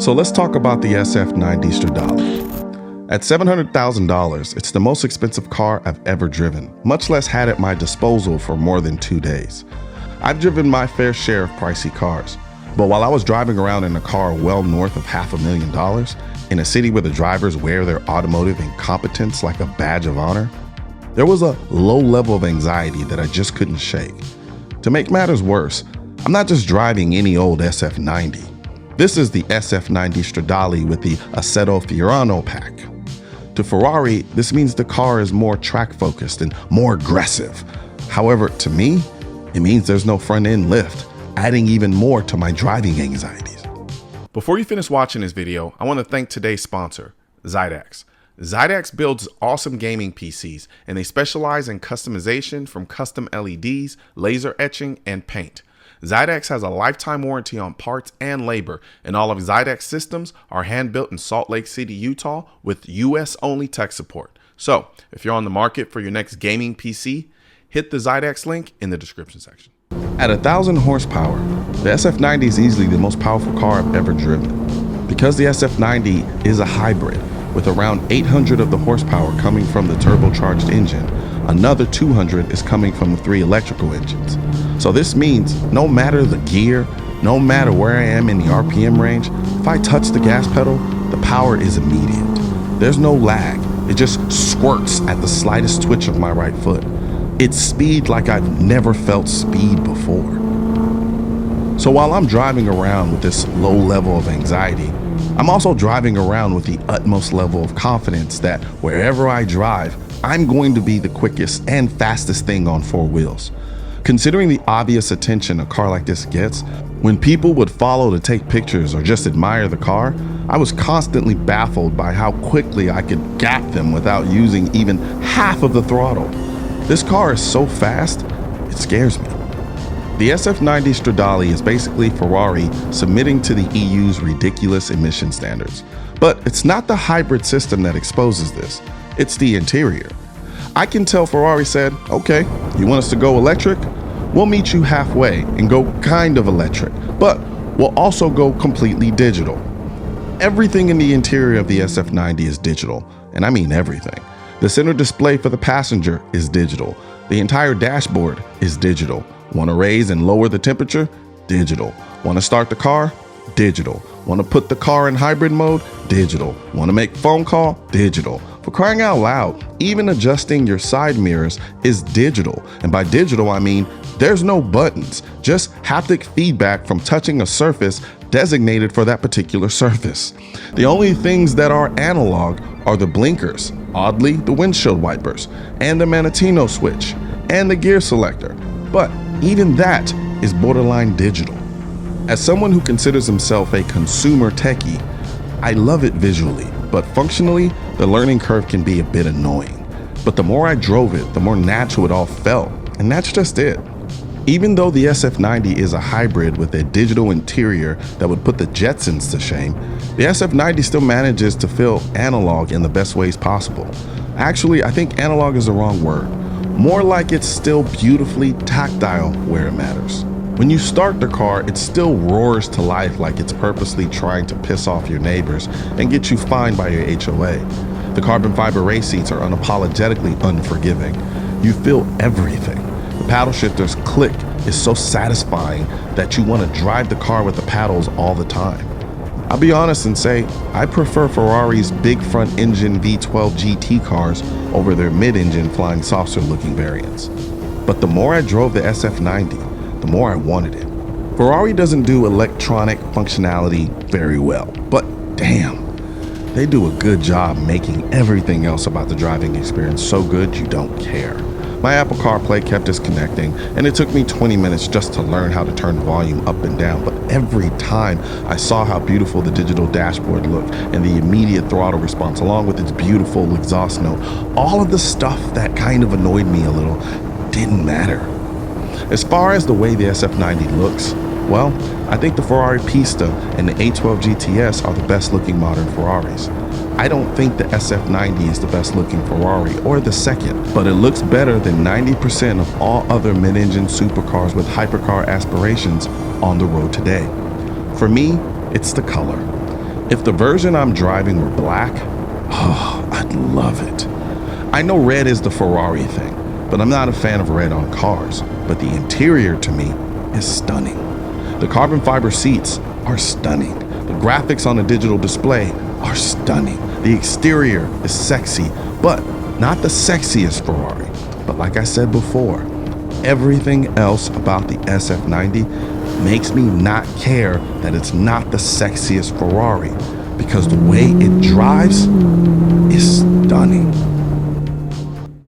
So let's talk about the SF90 Stradale. At $700,000, it's the most expensive car I've ever driven, much less had at my disposal for more than 2 days. I've driven my fair share of pricey cars, but while I was driving around in a car well north of $500,000, in a city where the drivers wear their automotive incompetence like a badge of honor, there was a low level of anxiety that I just couldn't shake. To make matters worse, I'm not just driving any old SF90. This is the SF90 Stradale with the Assetto Fiorano pack. To Ferrari, this means the car is more track-focused and more aggressive. However, to me, it means there's no front-end lift, adding even more to my driving anxieties. Before you finish watching this video, I want to thank today's sponsor, Xidax. Xidax builds awesome gaming PCs, and they specialize in customization from custom LEDs, laser etching, and paint. Xidax has a lifetime warranty on parts and labor, and all of Xidax systems are hand-built in Salt Lake City, Utah, with US-only tech support. So, if you're on the market for your next gaming PC, hit the Xidax link in the description section. At 1,000 horsepower, the SF90 is easily the most powerful car I've ever driven. Because the SF90 is a hybrid, with around 800 of the horsepower coming from the turbocharged engine, another 200 is coming from the 3 electrical engines. So this means no matter the gear, no matter where I am in the RPM range, if I touch the gas pedal, the power is immediate. There's no lag. It just squirts at the slightest twitch of my right foot. It's speed like I've never felt speed before. So while I'm driving around with this low level of anxiety, I'm also driving around with the utmost level of confidence that wherever I drive, I'm going to be the quickest and fastest thing on 4 wheels. Considering the obvious attention a car like this gets, when people would follow to take pictures or just admire the car, I was constantly baffled by how quickly I could gap them without using even half of the throttle. This car is so fast, it scares me. The SF90 Stradale is basically Ferrari submitting to the EU's ridiculous emission standards. But it's not the hybrid system that exposes this, it's the interior. I can tell Ferrari said, okay, you want us to go electric? We'll meet you halfway and go kind of electric, but we'll also go completely digital. Everything in the interior of the SF90 is digital, and I mean everything. The center display for the passenger is digital. The entire dashboard is digital. Want to raise and lower the temperature? Digital. Want to start the car? Digital. Want to put the car in hybrid mode? Digital. Want to make phone call? Digital. For crying out loud, even adjusting your side mirrors is digital. And by digital, I mean there's no buttons, just haptic feedback from touching a surface designated for that particular surface. The only things that are analog are the blinkers, oddly the windshield wipers, and the Manatino switch, and the gear selector. But even that is borderline digital. As someone who considers himself a consumer techie, I love it visually, but functionally, the learning curve can be a bit annoying. But the more I drove it, the more natural it all felt, and that's just it. Even though the SF90 is a hybrid with a digital interior that would put the Jetsons to shame, the SF90 still manages to feel analog in the best ways possible. Actually, I think analog is the wrong word. More like it's still beautifully tactile where it matters. When you start the car, it still roars to life like it's purposely trying to piss off your neighbors and get you fined by your HOA. The carbon fiber race seats are unapologetically unforgiving. You feel everything. The paddle shifter's click is so satisfying that you want to drive the car with the paddles all the time. I'll be honest and say, I prefer Ferrari's big front engine V12 GT cars over their mid-engine flying saucer looking variants. But the more I drove the SF90, the more I wanted it. Ferrari doesn't do electronic functionality very well, but damn, they do a good job making everything else about the driving experience so good you don't care. My Apple CarPlay kept disconnecting, and it took me 20 minutes just to learn how to turn volume up and down, but every time I saw how beautiful the digital dashboard looked and the immediate throttle response along with its beautiful exhaust note, all of the stuff that kind of annoyed me a little didn't matter. As far as the way the SF90 looks, well, I think the Ferrari Pista and the A12 GTS are the best looking modern Ferraris. I don't think the SF90 is the best looking Ferrari or the second, but it looks better than 90% of all other mid-engine supercars with hypercar aspirations on the road today. For me, it's the color. If the version I'm driving were black, oh, I'd love it. I know red is the Ferrari thing, but I'm not a fan of red on cars. But the interior to me is stunning. The carbon fiber seats are stunning. The graphics on the digital display are stunning. The exterior is sexy, but not the sexiest Ferrari. But like I said before, everything else about the SF90 makes me not care that it's not the sexiest Ferrari, because the way it drives is stunning.